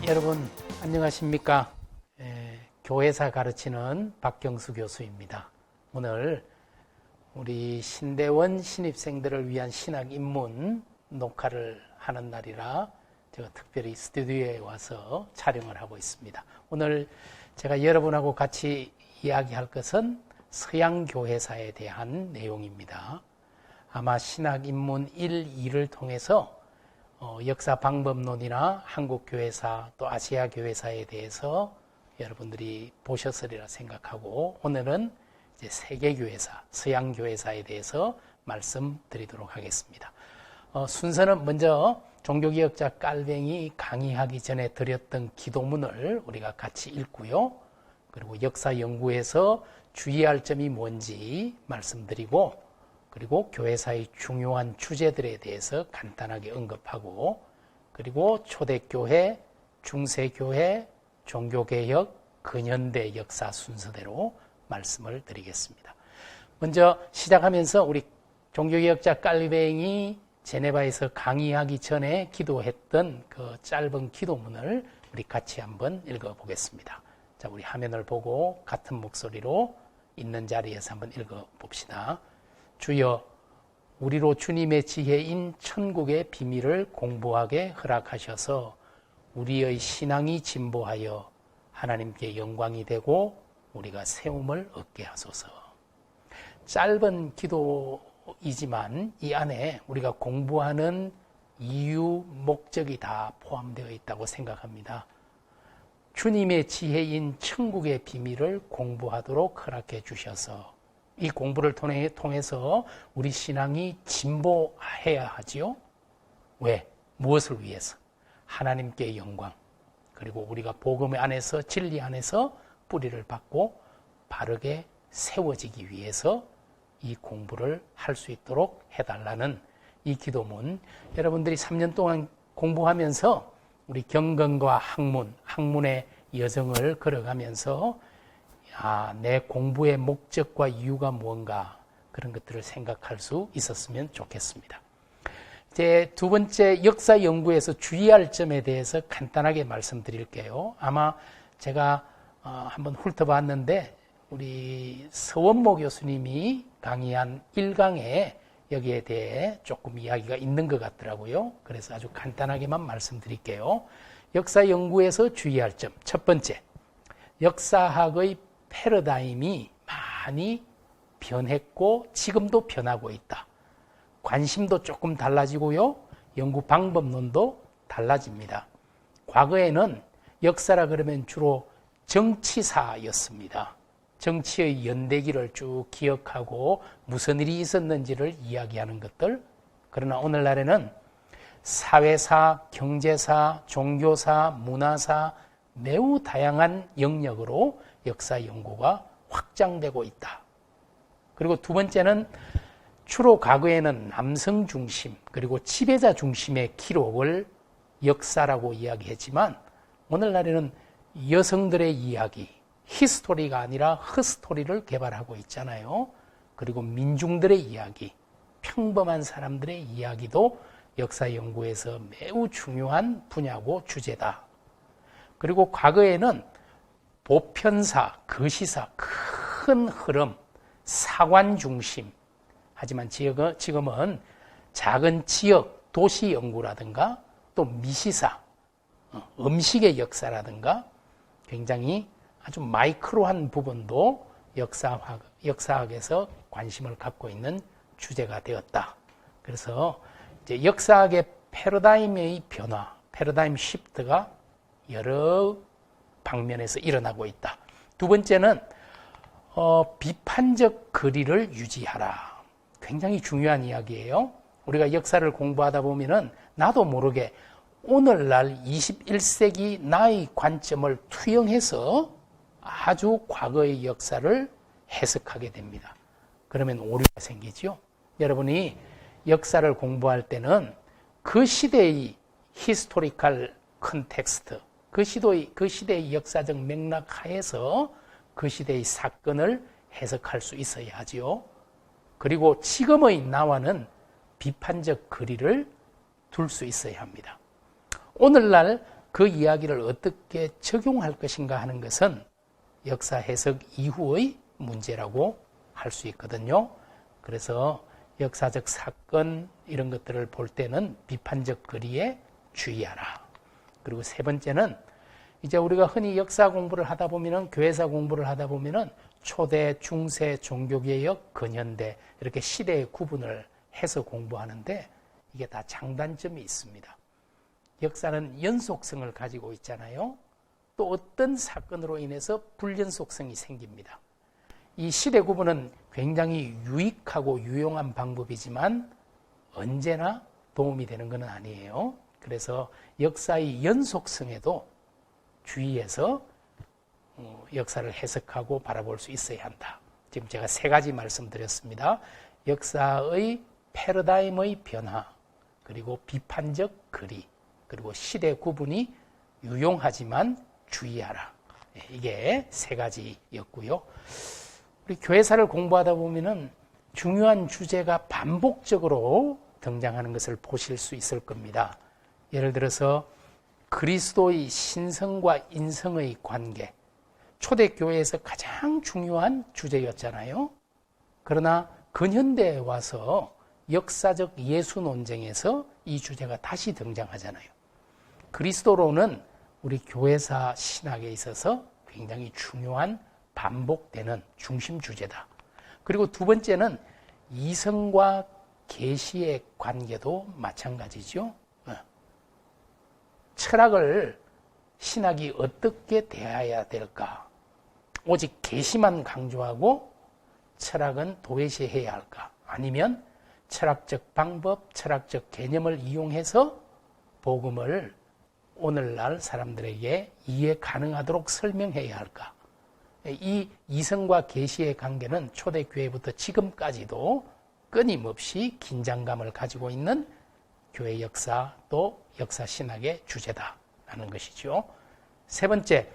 여러분 안녕하십니까? 교회사 가르치는 박경수 교수입니다. 오늘 우리 신대원 신입생들을 위한 신학 입문 녹화를 하는 날이라 제가 특별히 스튜디오에 와서 촬영을 하고 있습니다. 오늘 제가 여러분하고 같이 이야기할 것은 서양교회사에 대한 내용입니다. 아마 신학 입문 1, 2를 통해서 역사 방법론이나 한국교회사 또 아시아교회사에 대해서 여러분들이 보셨으리라 생각하고, 오늘은 이제 세계교회사, 서양교회사에 대해서 말씀드리도록 하겠습니다. 순서는 먼저 종교개혁자 깔뱅이 강의하기 전에 드렸던 기도문을 우리가 같이 읽고요. 그리고 역사 연구에서 주의할 점이 뭔지 말씀드리고, 그리고 교회사의 중요한 주제들에 대해서 간단하게 언급하고, 그리고 초대교회, 중세교회, 종교개혁, 근현대 역사 순서대로 말씀을 드리겠습니다. 먼저 시작하면서 우리 종교개혁자 깔뱅이 제네바에서 강의하기 전에 기도했던 그 짧은 기도문을 우리 같이 한번 읽어보겠습니다. 자, 우리 화면을 보고 같은 목소리로 있는 자리에서 한번 읽어봅시다. 주여, 우리로 주님의 지혜인 천국의 비밀을 공부하게 허락하셔서 우리의 신앙이 진보하여 하나님께 영광이 되고 우리가 세움을 얻게 하소서. 짧은 기도이지만 이 안에 우리가 공부하는 이유, 목적이 다 포함되어 있다고 생각합니다. 주님의 지혜인 천국의 비밀을 공부하도록 허락해 주셔서 이 공부를 통해서 우리 신앙이 진보해야 하지요. 왜? 무엇을 위해서? 하나님께 영광, 그리고 우리가 복음 안에서, 진리 안에서 뿌리를 받고 바르게 세워지기 위해서 이 공부를 할 수 있도록 해달라는 이 기도문, 여러분들이 3년 동안 공부하면서 우리 경건과 학문의 여정을 걸어가면서 내 공부의 목적과 이유가 뭔가, 그런 것들을 생각할 수 있었으면 좋겠습니다. 이제 두 번째, 역사 연구에서 주의할 점에 대해서 간단하게 말씀드릴게요. 아마 제가 한번 훑어봤는데 우리 서원모 교수님이 강의한 1강에 여기에 대해 조금 이야기가 있는 것 같더라고요. 그래서 아주 간단하게만 말씀드릴게요. 역사 연구에서 주의할 점, 첫 번째, 역사학의 패러다임이 많이 변했고 지금도 변하고 있다. 관심도 조금 달라지고요. 연구 방법론도 달라집니다. 과거에는 역사라 그러면 주로 정치사였습니다. 정치의 연대기를 쭉 기억하고 무슨 일이 있었는지를 이야기하는 것들. 그러나 오늘날에는 사회사, 경제사, 종교사, 문화사, 매우 다양한 영역으로 역사 연구가 확장되고 있다. 그리고 두 번째는 주로 과거에는 남성 중심 그리고 지배자 중심의 기록을 역사라고 이야기했지만 오늘날에는 여성들의 이야기, 히스토리가 아니라 허스토리를 개발하고 있잖아요. 그리고 민중들의 이야기, 평범한 사람들의 이야기도 역사 연구에서 매우 중요한 분야고 주제다. 그리고 과거에는 보편사, 거시사, 큰 흐름, 사관 중심. 하지만 지금은 작은 지역, 도시 연구라든가 또 미시사, 음식의 역사라든가 굉장히 아주 마이크로한 부분도 역사학에서 관심을 갖고 있는 주제가 되었다. 그래서 이제 역사학의 패러다임의 변화, 패러다임 시프트가 여러 방면에서 일어나고 있다. 두 번째는 비판적 거리를 유지하라. 굉장히 중요한 이야기예요. 우리가 역사를 공부하다 보면은 나도 모르게 오늘날 21세기 나의 관점을 투영해서 아주 과거의 역사를 해석하게 됩니다. 그러면 오류가 생기죠. 여러분이 역사를 공부할 때는 그 시대의 히스토리컬 컨텍스트, 그 시대의 역사적 맥락 하에서 그 시대의 사건을 해석할 수 있어야 하지요. 그리고 지금의 나와는 비판적 거리를 둘 수 있어야 합니다. 오늘날 그 이야기를 어떻게 적용할 것인가 하는 것은 역사 해석 이후의 문제라고 할 수 있거든요. 그래서 역사적 사건 이런 것들을 볼 때는 비판적 거리에 주의하라. 그리고 세 번째는 이제 우리가 흔히 역사 공부를 하다 보면은, 교회사 공부를 하다 보면은 초대, 중세, 종교개혁, 근현대 이렇게 시대의 구분을 해서 공부하는데 이게 다 장단점이 있습니다. 역사는 연속성을 가지고 있잖아요. 또 어떤 사건으로 인해서 불연속성이 생깁니다. 이 시대 구분은 굉장히 유익하고 유용한 방법이지만 언제나 도움이 되는 건 아니에요. 그래서 역사의 연속성에도 주의해서 역사를 해석하고 바라볼 수 있어야 한다. 지금 제가 세 가지 말씀드렸습니다. 역사의 패러다임의 변화, 그리고 비판적 거리, 그리고 시대 구분이 유용하지만 주의하라. 이게 세 가지였고요. 우리 교회사를 공부하다 보면은 중요한 주제가 반복적으로 등장하는 것을 보실 수 있을 겁니다. 예를 들어서 그리스도의 신성과 인성의 관계, 초대교회에서 가장 중요한 주제였잖아요. 그러나 근현대에 와서 역사적 예수 논쟁에서 이 주제가 다시 등장하잖아요. 그리스도로는 우리 교회사 신학에 있어서 굉장히 중요한 반복되는 중심 주제다. 그리고 두 번째는 이성과 계시의 관계도 마찬가지죠. 철학을 신학이 어떻게 대해야 될까? 오직 계시만 강조하고 철학은 도외시해야 할까? 아니면 철학적 방법, 철학적 개념을 이용해서 복음을 오늘날 사람들에게 이해 가능하도록 설명해야 할까? 이 이성과 계시의 관계는 초대교회부터 지금까지도 끊임없이 긴장감을 가지고 있는 교회 역사 또 역사 신학의 주제다라는 것이죠. 세 번째,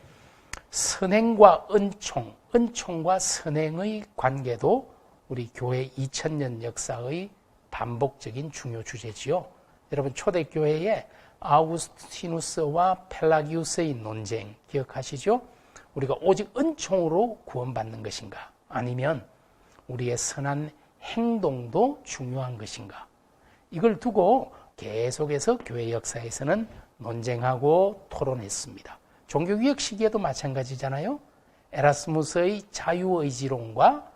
선행과 은총, 은총과 선행의 관계도 우리 교회 2000년 역사의 반복적인 중요 주제지요. 여러분 초대교회에 아우구스티누스와 펠라기우스의 논쟁 기억하시죠? 우리가 오직 은총으로 구원받는 것인가? 아니면 우리의 선한 행동도 중요한 것인가? 이걸 두고 계속해서 교회 역사에서는 논쟁하고 토론했습니다. 종교개혁 시기에도 마찬가지잖아요. 에라스무스의 자유의지론과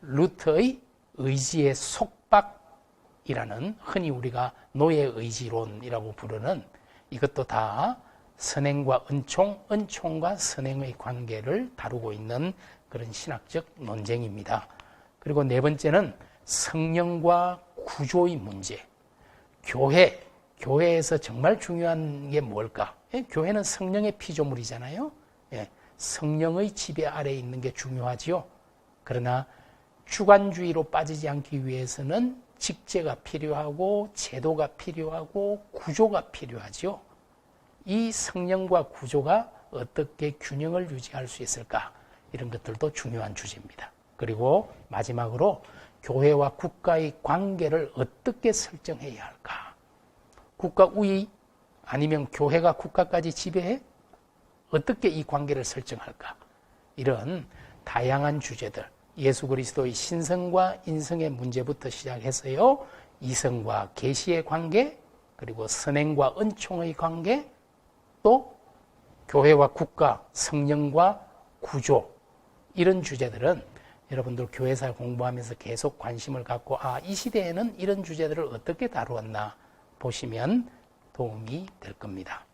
루터의 의지의 속박이라는 흔히 우리가 노예의지론이라고 부르는 이것도 다 선행과 은총, 은총과 선행의 관계를 다루고 있는 그런 신학적 논쟁입니다. 그리고 네 번째는 성령과 구조의 문제. 교회에서 정말 중요한 게 뭘까? 교회는 성령의 피조물이잖아요. 성령의 지배 아래에 있는 게 중요하지요. 그러나 주관주의로 빠지지 않기 위해서는 직제가 필요하고 제도가 필요하고 구조가 필요하지요. 이 성령과 구조가 어떻게 균형을 유지할 수 있을까? 이런 것들도 중요한 주제입니다. 그리고 마지막으로 교회와 국가의 관계를 어떻게 설정해야 할까? 국가 우위 아니면 교회가 국가까지 지배해? 어떻게 이 관계를 설정할까? 이런 다양한 주제들, 예수 그리스도의 신성과 인성의 문제부터 시작해서요, 이성과 계시의 관계, 그리고 선행과 은총의 관계, 또 교회와 국가, 성령과 구조, 이런 주제들은 여러분들 교회사 공부하면서 계속 관심을 갖고 이 시대에는 이런 주제들을 어떻게 다루었나 보시면 도움이 될 겁니다.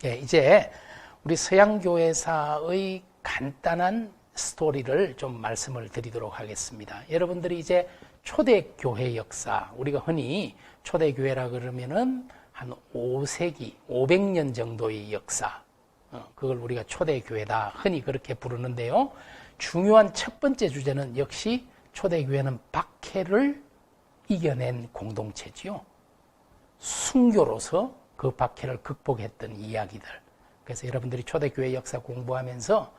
이제 우리 서양교회사의 간단한 스토리를 좀 말씀을 드리도록 하겠습니다. 여러분들이 이제 초대교회 역사, 우리가 흔히 초대교회라 그러면은 한 5세기, 500년 정도의 역사, 그걸 우리가 초대교회다 흔히 그렇게 부르는데요. 중요한 첫 번째 주제는 역시 초대교회는 박해를 이겨낸 공동체지요. 순교로서 그 박해를 극복했던 이야기들. 그래서 여러분들이 초대교회 역사 공부하면서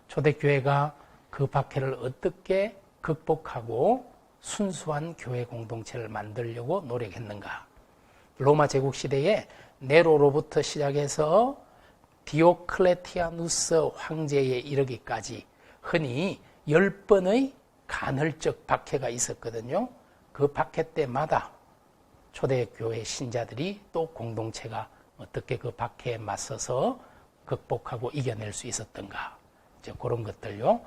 초대교회가 그 박해를 어떻게 극복하고 순수한 교회 공동체를 만들려고 노력했는가. 로마 제국 시대에 네로로부터 시작해서 디오클레티아누스 황제에 이르기까지 흔히 10번의 간헐적 박해가 있었거든요. 그 박해 때마다 초대교회 신자들이 또 공동체가 어떻게 그 박해에 맞서서 극복하고 이겨낼 수 있었던가, 이제 그런 것들요.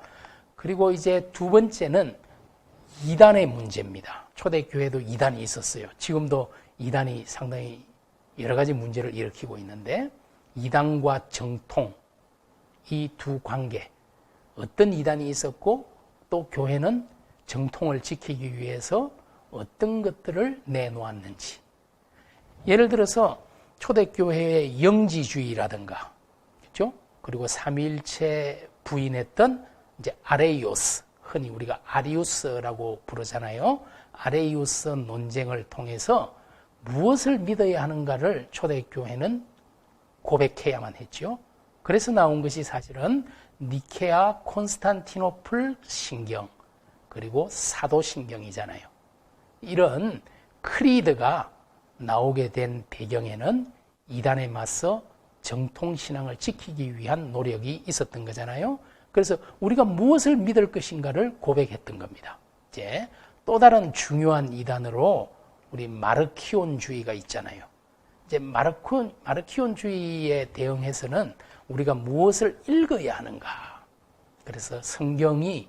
그리고 이제 두 번째는 이단의 문제입니다. 초대교회도 이단이 있었어요. 지금도 이단이 상당히 여러 가지 문제를 일으키고 있는데, 이단과 정통, 이 두 관계, 어떤 이단이 있었고 또 교회는 정통을 지키기 위해서 어떤 것들을 내놓았는지. 예를 들어서 초대교회의 영지주의라든가, 그렇죠? 그리고 삼위일체 부인했던 이제 아레이오스, 흔히 우리가 아리우스라고 부르잖아요. 아레이우스 논쟁을 통해서 무엇을 믿어야 하는가를 초대교회는 고백해야만 했죠. 그래서 나온 것이 사실은 니케아 콘스탄티노플 신경, 그리고 사도신경이잖아요. 이런 크리드가 나오게 된 배경에는 이단에 맞서 정통신앙을 지키기 위한 노력이 있었던 거잖아요. 그래서 우리가 무엇을 믿을 것인가를 고백했던 겁니다. 이제 또 다른 중요한 이단으로 우리 마르키온주의가 있잖아요. 이제 마르키온주의에 대응해서는 우리가 무엇을 읽어야 하는가. 그래서 성경이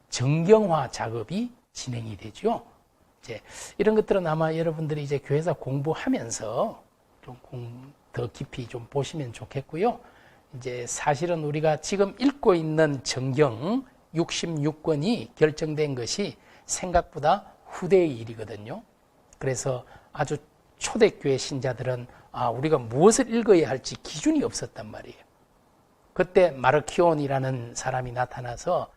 정경화 작업이 진행이 되죠. 이제 이런 것들은 아마 여러분들이 이제 교회에서 공부하면서 좀 더 깊이 좀 보시면 좋겠고요. 이제 사실은 우리가 지금 읽고 있는 정경 66권이 결정된 것이 생각보다 후대의 일이거든요. 그래서 아주 초대교회 신자들은 우리가 무엇을 읽어야 할지 기준이 없었단 말이에요. 그때 마르키온이라는 사람이 나타나서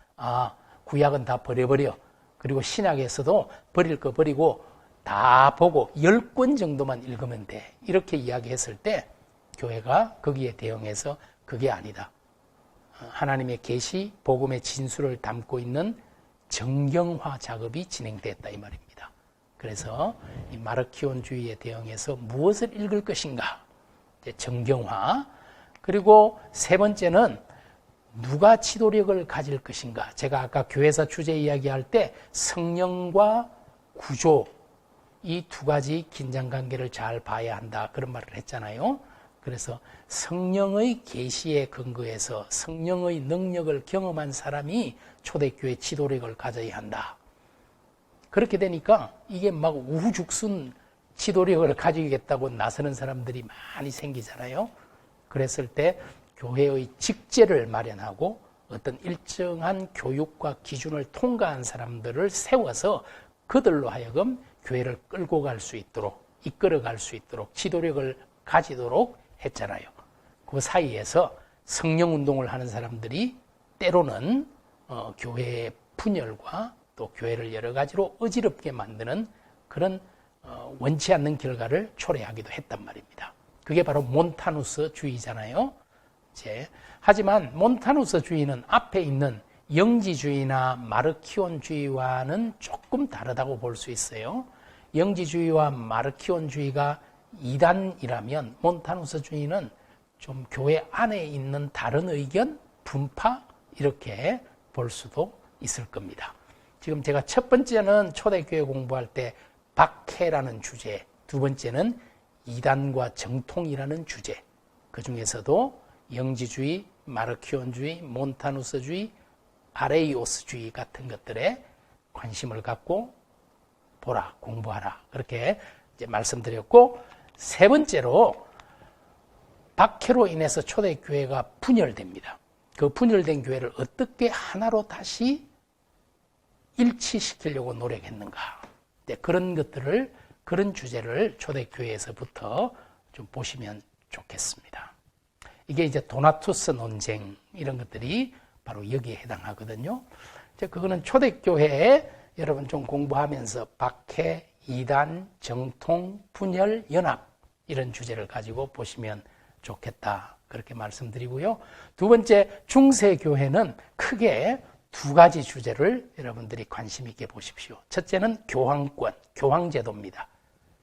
구약은 다 버려버려. 그리고 신약에서도 버릴 거 버리고 다 보고 10권 정도만 읽으면 돼. 이렇게 이야기했을 때 교회가 거기에 대응해서 그게 아니다. 하나님의 계시, 복음의 진수를 담고 있는 정경화 작업이 진행됐다 이 말입니다. 그래서 이 마르키온주의에 대응해서 무엇을 읽을 것인가? 정경화. 그리고 세 번째는 누가 지도력을 가질 것인가? 제가 아까 교회사 주제 이야기할 때 성령과 구조, 이 두 가지 긴장관계를 잘 봐야 한다 그런 말을 했잖아요. 그래서 성령의 계시에 근거해서 성령의 능력을 경험한 사람이 초대교회 지도력을 가져야 한다. 그렇게 되니까 이게 막 우후죽순 지도력을 가지겠다고 나서는 사람들이 많이 생기잖아요. 그랬을 때 교회의 직제를 마련하고 어떤 일정한 교육과 기준을 통과한 사람들을 세워서 그들로 하여금 교회를 끌고 갈 수 있도록, 이끌어 갈 수 있도록 지도력을 가지도록 했잖아요. 그 사이에서 성령 운동을 하는 사람들이 때로는 교회의 분열과 또 교회를 여러 가지로 어지럽게 만드는 그런 원치 않는 결과를 초래하기도 했단 말입니다. 그게 바로 몬타누스주의잖아요. 하지만 몬타누스주의는 앞에 있는 영지주의나 마르키온주의와는 조금 다르다고 볼 수 있어요. 영지주의와 마르키온주의가 이단이라면 몬타누스주의는 좀 교회 안에 있는 다른 의견, 분파 이렇게 볼 수도 있을 겁니다. 지금 제가 첫 번째는 초대교회 공부할 때 박해라는 주제, 두 번째는 이단과 정통이라는 주제, 그 중에서도 영지주의, 마르키온주의, 몬타누스주의, 아레이오스주의 같은 것들에 관심을 갖고 보라, 공부하라 그렇게 이제 말씀드렸고, 세 번째로 박해로 인해서 초대교회가 분열됩니다. 그 분열된 교회를 어떻게 하나로 다시 일치시키려고 노력했는가. 그런 것들을, 그런 주제를 초대교회에서부터 좀 보시면 좋겠습니다. 이게 이제 도나투스 논쟁 이런 것들이 바로 여기에 해당하거든요. 그거는 초대교회에 여러분 좀 공부하면서 박해, 이단, 정통, 분열, 연합 이런 주제를 가지고 보시면 좋겠다. 그렇게 말씀드리고요. 두 번째, 중세교회는 크게 두 가지 주제를 여러분들이 관심 있게 보십시오. 첫째는 교황권, 교황제도입니다.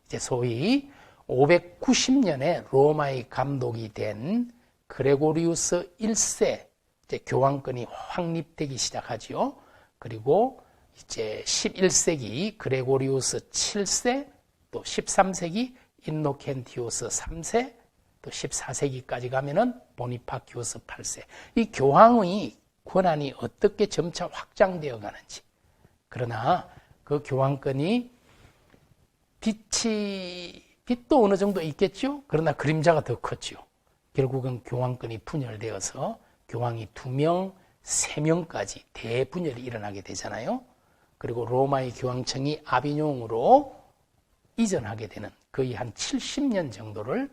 이제 소위 590년에 로마의 감독이 된 그레고리우스 1세 이제 교황권이 확립되기 시작하지요. 그리고 이제 11세기 그레고리우스 7세, 또 13세기 인노켄티우스 3세, 또 14세기까지 가면은 보니파키우스 8세. 이 교황의 권한이 어떻게 점차 확장되어 가는지. 그러나 그 교황권이 빛도 어느 정도 있겠죠? 그러나 그림자가 더 컸죠. 결국은 교황권이 분열되어서 교황이 2명, 3명까지 대분열이 일어나게 되잖아요. 그리고 로마의 교황청이 아비뇽으로 이전하게 되는 거의 한 70년 정도를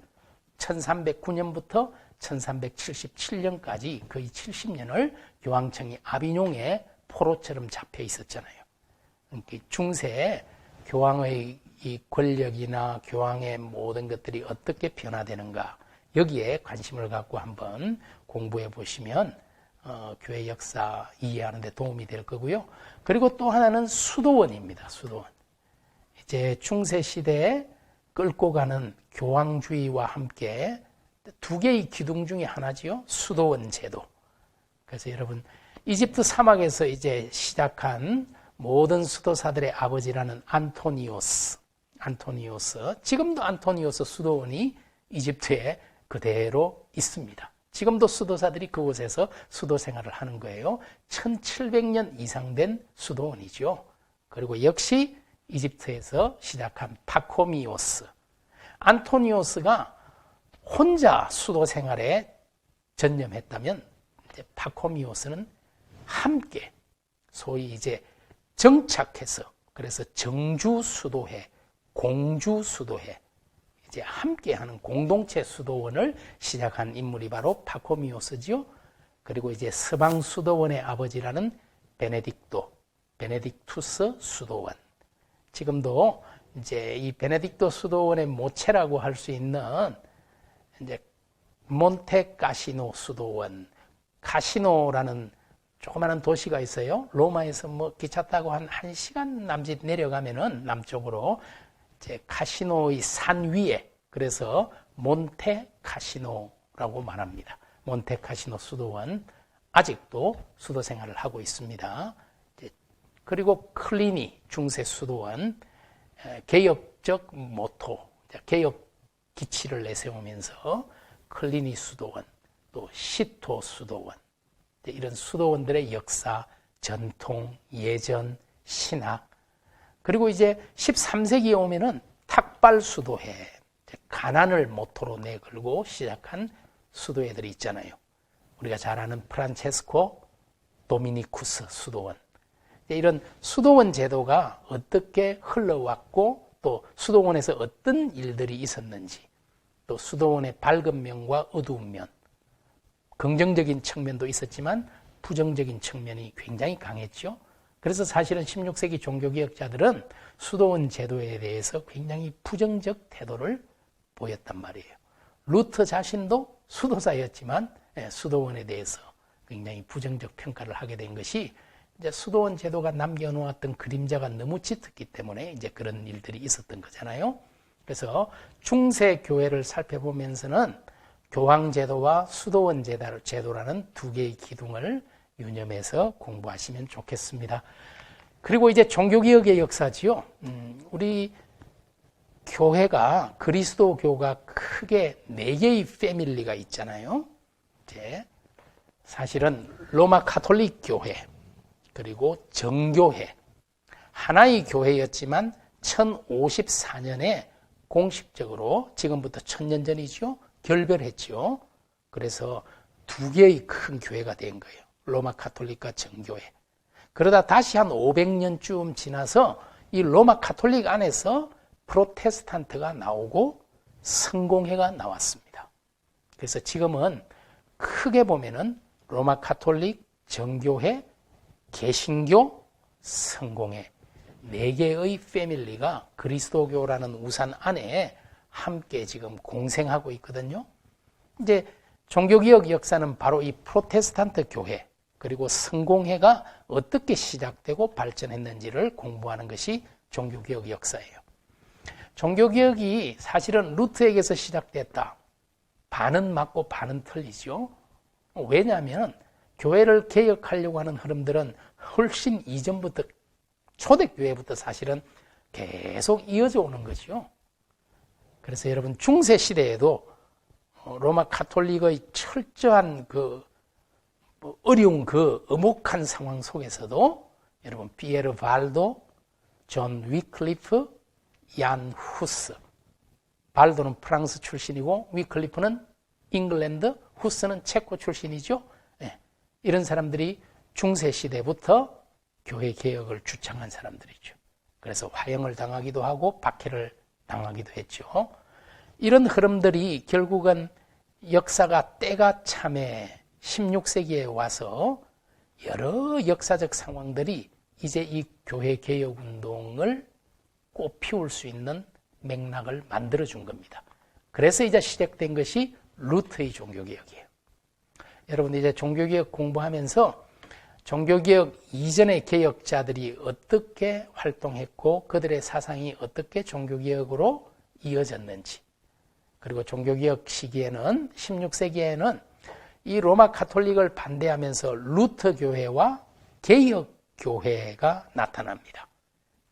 1309년부터 1377년까지 거의 70년을 교황청이 아비뇽에 포로처럼 잡혀 있었잖아요. 중세에 교황의 이 권력이나 교황의 모든 것들이 어떻게 변화되는가, 여기에 관심을 갖고 한번 공부해 보시면 교회 역사 이해하는 데 도움이 될 거고요. 그리고 또 하나는 수도원입니다. 수도원. 이제 중세 시대에 끌고 가는 교황주의와 함께 두 개의 기둥 중에 하나지요. 수도원 제도. 그래서 여러분, 이집트 사막에서 이제 시작한 모든 수도사들의 아버지라는 안토니오스, 지금도 안토니오스 수도원이 이집트에 그대로 있습니다. 지금도 수도사들이 그곳에서 수도 생활을 하는 거예요. 1700년 이상 된 수도원이죠. 그리고 역시 이집트에서 시작한 파코미오스, 안토니오스가 혼자 수도 생활에 전념했다면 이제 파코미오스는 함께 소위 이제 정착해서, 그래서 정주 수도회, 공주 수도회, 이제 함께하는 공동체 수도원을 시작한 인물이 바로 파코미오스지요. 그리고 이제 서방 수도원의 아버지라는 베네딕투스 수도원. 지금도 이제 이 베네딕토 수도원의 모체라고 할 수 있는 이제 몬테카시노 수도원, 카시노라는 조그마한 도시가 있어요. 로마에서 뭐 기차 타고 한 1시간 남짓 내려가면은 남쪽으로 이제 카시노의 산 위에, 그래서 몬테카시노라고 말합니다. 몬테카시노 수도원 아직도 수도 생활을 하고 있습니다. 그리고 클리니 중세 수도원, 개혁적 모토, 개혁 기치를 내세우면서 클리니 수도원, 또 시토 수도원, 이런 수도원들의 역사, 전통, 예전, 신학, 그리고 이제 13세기에 오면은 탁발 수도회, 가난을 모토로 내걸고 시작한 수도회들이 있잖아요. 우리가 잘 아는 프란체스코 도미니쿠스 수도원. 이런 수도원 제도가 어떻게 흘러왔고, 또 수도원에서 어떤 일들이 있었는지, 또 수도원의 밝은 면과 어두운 면, 긍정적인 측면도 있었지만 부정적인 측면이 굉장히 강했죠. 그래서 사실은 16세기 종교개혁자들은 수도원 제도에 대해서 굉장히 부정적 태도를 보였단 말이에요. 루터 자신도 수도사였지만 수도원에 대해서 굉장히 부정적 평가를 하게 된 것이, 이제 수도원 제도가 남겨놓았던 그림자가 너무 짙었기 때문에 이제 그런 일들이 있었던 거잖아요. 그래서 중세 교회를 살펴보면서는 교황 제도와 수도원 제도라는 두 개의 기둥을 유념해서 공부하시면 좋겠습니다. 그리고 이제 종교개혁의 역사지요. 우리 교회가, 그리스도교가 크게 4개의 패밀리가 있잖아요. 이제 사실은 로마 카톨릭 교회, 그리고 정교회, 하나의 교회였지만 1054년에 공식적으로, 지금부터 1000년 전이죠, 결별했죠. 그래서 2개의 큰 교회가 된 거예요. 로마 카톨릭과 정교회. 그러다 다시 한 500년쯤 지나서 이 로마 카톨릭 안에서 프로테스탄트가 나오고 성공회가 나왔습니다. 그래서 지금은 크게 보면은 로마 카톨릭, 정교회, 개신교, 성공회 4개의 패밀리가 그리스도교라는 우산 안에 함께 지금 공생하고 있거든요. 이제 종교개혁 역사는 바로 이 프로테스탄트 교회, 그리고 성공회가 어떻게 시작되고 발전했는지를 공부하는 것이 종교개혁 역사예요. 종교개혁이 사실은 루트에게서 시작됐다. 반은 맞고 반은 틀리죠. 왜냐하면 교회를 개혁하려고 하는 흐름들은 훨씬 이전부터 초대교회부터 사실은 계속 이어져 오는 거죠. 그래서 여러분 중세 시대에도 로마 카톨릭의 철저한 어려운 엄혹한 상황 속에서도 여러분 피에르 발도, 존 위클리프, 얀 후스. 발도는 프랑스 출신이고 위클리프는 잉글랜드, 후스는 체코 출신이죠. 네. 이런 사람들이 중세 시대부터 교회 개혁을 주창한 사람들이죠. 그래서 화형을 당하기도 하고 박해를 당하기도 했죠. 이런 흐름들이 결국은 역사가 때가 참에 16세기에 와서 여러 역사적 상황들이 이제 이 교회 개혁 운동을 꽃피울 수 있는 맥락을 만들어준 겁니다. 그래서 이제 시작된 것이 루트의 종교개혁이에요. 여러분 이제 종교개혁 공부하면서 종교개혁 이전의 개혁자들이 어떻게 활동했고 그들의 사상이 어떻게 종교개혁으로 이어졌는지, 그리고 종교개혁 시기에는 16세기에는 이 로마 카톨릭을 반대하면서 루터 교회와 개혁 교회가 나타납니다.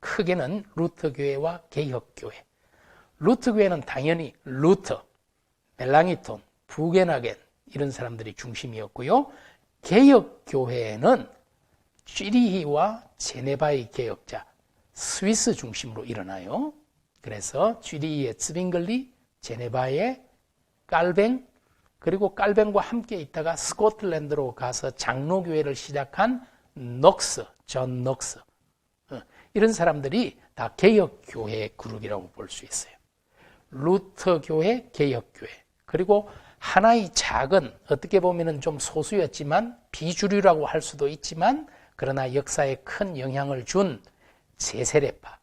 크게는 루터 교회와 개혁 교회. 루터 교회는 당연히 루터, 멜랑이톤, 부게나겐 이런 사람들이 중심이었고요. 개혁 교회는 쥐리히와 제네바의 개혁자, 스위스 중심으로 일어나요. 그래서 쥐리히의 츠빙글리, 제네바의 깔뱅, 그리고 깔뱅과 함께 있다가 스코틀랜드로 가서 장로교회를 시작한 녹스, 존 녹스, 이런 사람들이 다 개혁교회 그룹이라고 볼 수 있어요. 루터교회, 개혁교회, 그리고 하나의 작은, 어떻게 보면 좀 소수였지만 비주류라고 할 수도 있지만 그러나 역사에 큰 영향을 준 제세례파,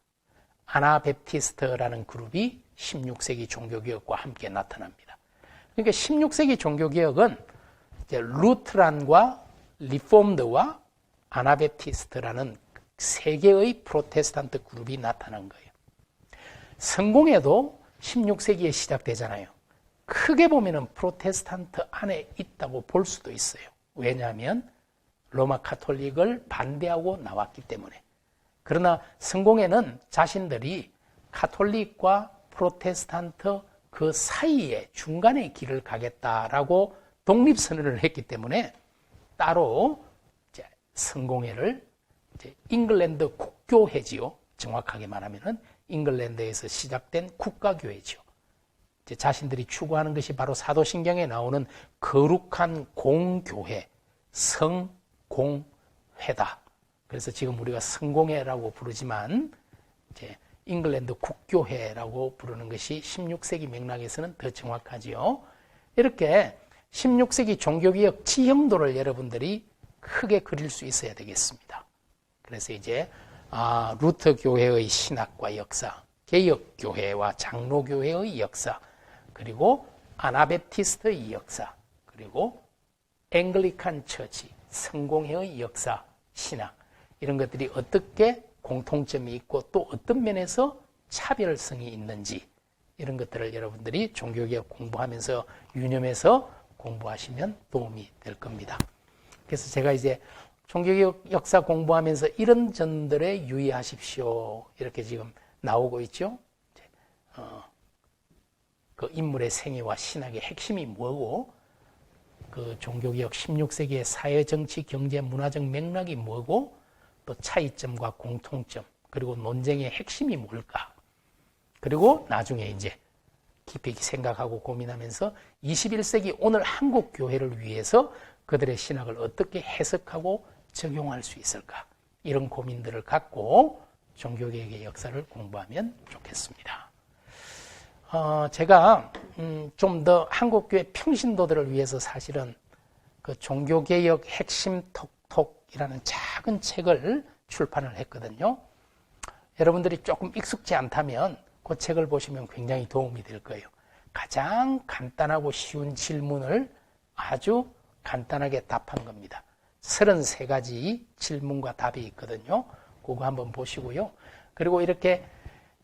아나베프티스트라는 그룹이 16세기 종교개혁과 함께 나타납니다. 그러니까 16세기 종교개혁은 이제 루트란과 리폼드와 아나베프티스트라는 세 개의 프로테스탄트 그룹이 나타난 거예요. 성공회도 16세기에 시작되잖아요. 크게 보면은 프로테스탄트 안에 있다고 볼 수도 있어요. 왜냐하면 로마 카톨릭을 반대하고 나왔기 때문에. 그러나 성공회는 자신들이 카톨릭과 프로테스탄트 그 사이에 중간의 길을 가겠다라고 독립선언을 했기 때문에 따로 이제 성공회를 이제 잉글랜드 국교회지요. 정확하게 말하면은 잉글랜드에서 시작된 국가교회죠. 이제 자신들이 추구하는 것이 바로 사도신경에 나오는 거룩한 공교회, 성공회다. 그래서 지금 우리가 성공회라고 부르지만 이제 잉글랜드 국교회라고 부르는 것이 16세기 맥락에서는 더 정확하지요. 이렇게 16세기 종교개혁 지형도를 여러분들이 크게 그릴 수 있어야 되겠습니다. 그래서 이제 루터 교회의 신학과 역사, 개혁 교회와 장로 교회의 역사, 그리고 아나베프티스트의 역사, 그리고 앵글리칸 처치, 성공회의 역사, 신학, 이런 것들이 어떻게 공통점이 있고 또 어떤 면에서 차별성이 있는지, 이런 것들을 여러분들이 종교개혁 공부하면서 유념해서 공부하시면 도움이 될 겁니다. 그래서 제가 이제 종교개혁 역사 공부하면서 이런 점들에 유의하십시오, 이렇게 지금 나오고 있죠. 그 인물의 생애와 신학의 핵심이 뭐고, 그 종교개혁 16세기의 사회, 정치, 경제, 문화적 맥락이 뭐고, 또 차이점과 공통점, 그리고 논쟁의 핵심이 뭘까? 그리고 나중에 이제 깊이 생각하고 고민하면서 21세기 오늘 한국 교회를 위해서 그들의 신학을 어떻게 해석하고 적용할 수 있을까? 이런 고민들을 갖고 종교개혁의 역사를 공부하면 좋겠습니다. 제가 좀 더 한국교회 평신도들을 위해서 사실은 그 종교개혁 핵심 톡톡이라는 작은 책을 출판을 했거든요. 여러분들이 조금 익숙지 않다면 그 책을 보시면 굉장히 도움이 될 거예요. 가장 간단하고 쉬운 질문을 아주 간단하게 답한 겁니다. 33가지 질문과 답이 있거든요. 그거 한번 보시고요. 그리고 이렇게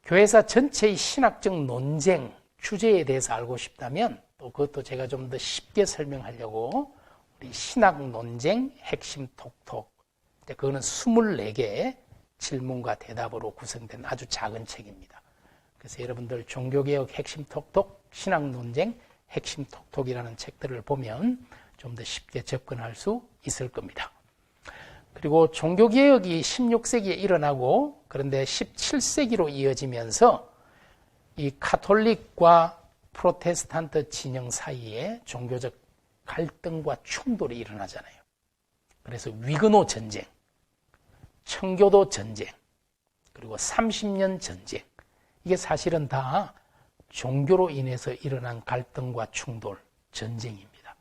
교회사 전체의 신학적 논쟁, 주제에 대해서 알고 싶다면 또 그것도 제가 좀 더 쉽게 설명하려고 우리 신학 논쟁 핵심 톡톡, 그거는 24개의 질문과 대답으로 구성된 아주 작은 책입니다. 그래서 여러분들 종교개혁 핵심 톡톡, 신학 논쟁 핵심 톡톡이라는 책들을 보면 좀 더 쉽게 접근할 수 있을 겁니다. 그리고 종교개혁이 16세기에 일어나고 그런데 17세기로 이어지면서 이 카톨릭과 프로테스탄트 진영 사이에 종교적 갈등과 충돌이 일어나잖아요. 그래서 위그노 전쟁, 청교도 전쟁, 그리고 30년 전쟁, 이게 사실은 다 종교로 인해서 일어난 갈등과 충돌, 전쟁입니다.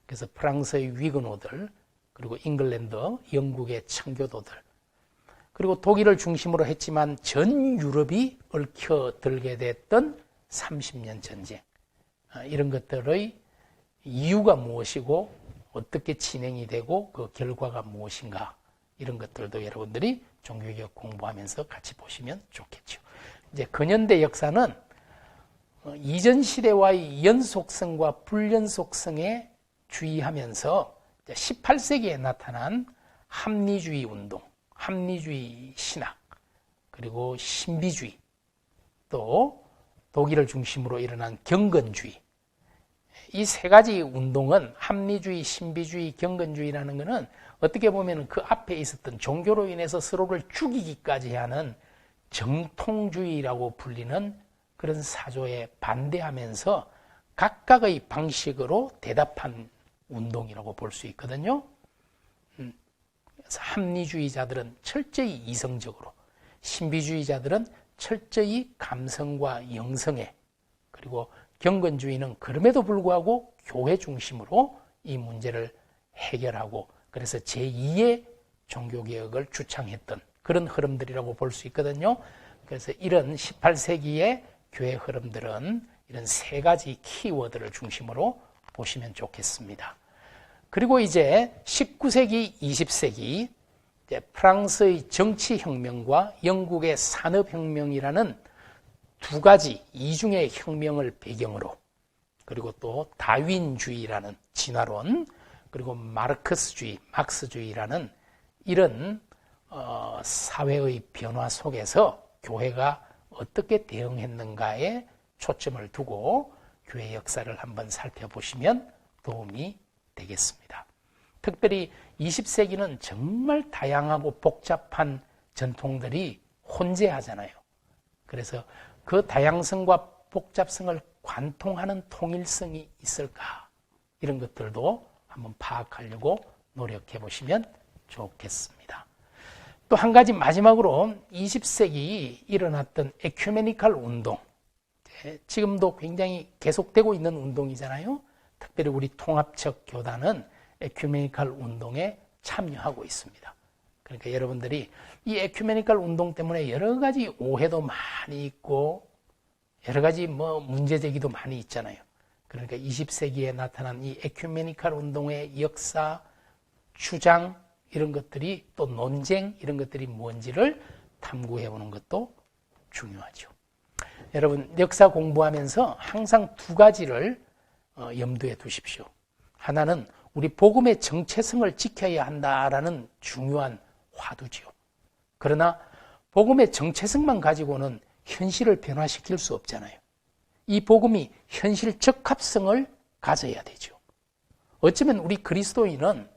그래서 프랑스의 위그노들, 그리고 잉글랜드, 영국의 청교도들, 그리고 독일을 중심으로 했지만 전 유럽이 얽혀들게 됐던 30년 전쟁, 이런 것들의 이유가 무엇이고 어떻게 진행이 되고 그 결과가 무엇인가, 이런 것들도 여러분들이 종교개혁 공부하면서 같이 보시면 좋겠죠. 이제 근현대 역사는 이전 시대와의 연속성과 불연속성에 주의하면서 18세기에 나타난 합리주의 운동, 합리주의 신학, 그리고 신비주의, 또 독일을 중심으로 일어난 경건주의, 이 세 가지 운동은 합리주의, 신비주의, 경건주의라는 것은 어떻게 보면 그 앞에 있었던 종교로 인해서 서로를 죽이기까지 하는 정통주의라고 불리는 그런 사조에 반대하면서 각각의 방식으로 대답한 운동이라고 볼 수 있거든요. 그래서 합리주의자들은 철저히 이성적으로, 신비주의자들은 철저히 감성과 영성에, 그리고 경건주의는 그럼에도 불구하고 교회 중심으로 이 문제를 해결하고, 그래서 제2의 종교개혁을 주창했던 그런 흐름들이라고 볼 수 있거든요. 그래서 이런 18세기의 교회 흐름들은 이런 세 가지 키워드를 중심으로 보시면 좋겠습니다. 그리고 이제 19세기, 20세기 이제 프랑스의 정치혁명과 영국의 산업혁명이라는 두 가지 이중의 혁명을 배경으로, 그리고 또 다윈주의라는 진화론, 그리고 마르크스주의, 막스주의라는 이런 사회의 변화 속에서 교회가 어떻게 대응했는가에 초점을 두고 교회 역사를 한번 살펴보시면 도움이 되겠습니다. 특별히 20세기는 정말 다양하고 복잡한 전통들이 혼재하잖아요. 그래서 그 다양성과 복잡성을 관통하는 통일성이 있을까? 이런 것들도 한번 파악하려고 노력해 보시면 좋겠습니다. 또 한 가지 마지막으로 20세기 일어났던 에큐메니칼 운동, 지금도 굉장히 계속되고 있는 운동이잖아요. 특별히 우리 통합적 교단은 에큐메니칼 운동에 참여하고 있습니다. 그러니까 여러분들이 이 에큐메니칼 운동 때문에 여러 가지 오해도 많이 있고 여러 가지 문제제기도 많이 있잖아요. 그러니까 20세기에 나타난 이 에큐메니칼 운동의 역사, 주장, 이런 것들이, 또 논쟁, 이런 것들이 뭔지를 탐구해보는 것도 중요하죠. 여러분, 역사 공부하면서 항상 두 가지를 염두에 두십시오. 하나는 우리 복음의 정체성을 지켜야 한다라는 중요한 화두지요. 그러나 복음의 정체성만 가지고는 현실을 변화시킬 수 없잖아요. 이 복음이 현실 적합성을 가져야 되죠. 어쩌면 우리 그리스도교는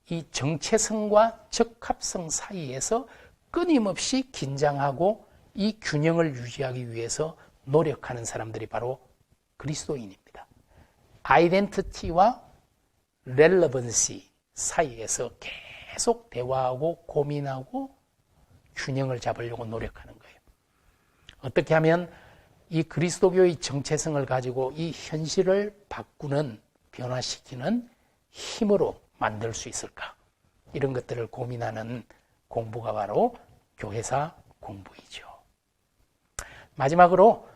이 정체성과 적합성 사이에서 끊임없이 긴장하고 이 균형을 유지하기 위해서 노력하는 사람들이 바로 그리스도인입니다. 아이덴티티와 렐러번시 사이에서 계속 대화하고 고민하고 균형을 잡으려고 노력하는 거예요. 어떻게 하면 이 그리스도교의 정체성을 가지고 이 현실을 바꾸는, 변화시키는 힘으로 만들 수 있을까? 이런 것들을 고민하는 공부가 바로 교회사 공부이죠. 마지막으로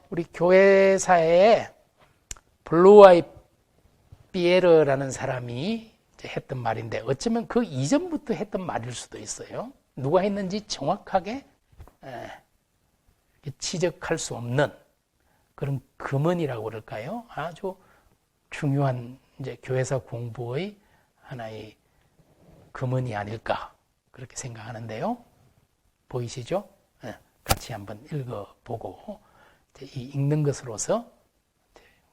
우리 교회사에 블루아이 피에르라는 사람이 했던 말인데 어쩌면 그 이전부터 했던 말일 수도 있어요. 누가 했는지 정확하게 지적할 수 없는 그런 금언이라고 그럴까요? 아주 중요한 이제 교회사 공부의 하나의 금언이 아닐까 그렇게 생각하는데요. 보이시죠? 같이 한번 읽어보고 이 읽는 것으로서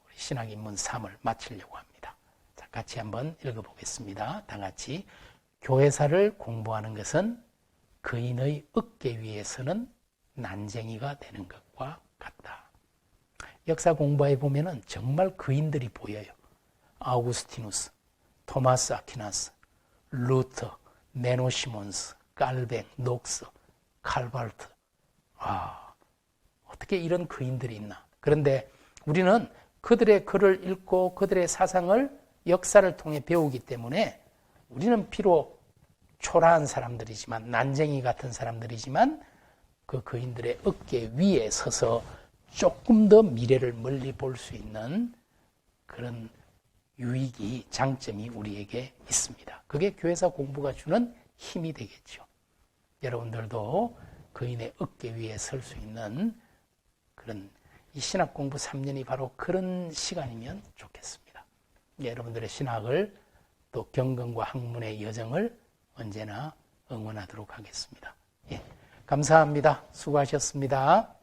우리 신학인문 3을 마치려고 합니다. 자, 같이 한번 읽어보겠습니다. 다 같이. 교회사를 공부하는 것은 거인의 어깨 위에 서는 난쟁이가 되는 것과 같다. 역사 공부해 보면은 정말 거인들이 보여요. 아우구스티누스, 토마스 아퀴나스, 루터, 메노 시몬스, 깔뱅, 녹스, 칼발트. 어떻게 이런 거인들이 있나. 그런데 우리는 그들의 글을 읽고 그들의 사상을 역사를 통해 배우기 때문에 우리는 비록 초라한 사람들이지만, 난쟁이 같은 사람들이지만 그 거인들의 어깨 위에 서서 조금 더 미래를 멀리 볼 수 있는 그런 유익이, 장점이 우리에게 있습니다. 그게 교회사 공부가 주는 힘이 되겠죠. 여러분들도 거인의 어깨 위에 설 수 있는 그런 이 신학 공부 3년이 바로 그런 시간이면 좋겠습니다. 여러분들의 신학을 또 경건과 학문의 여정을 언제나 응원하도록 하겠습니다. 예, 감사합니다. 수고하셨습니다.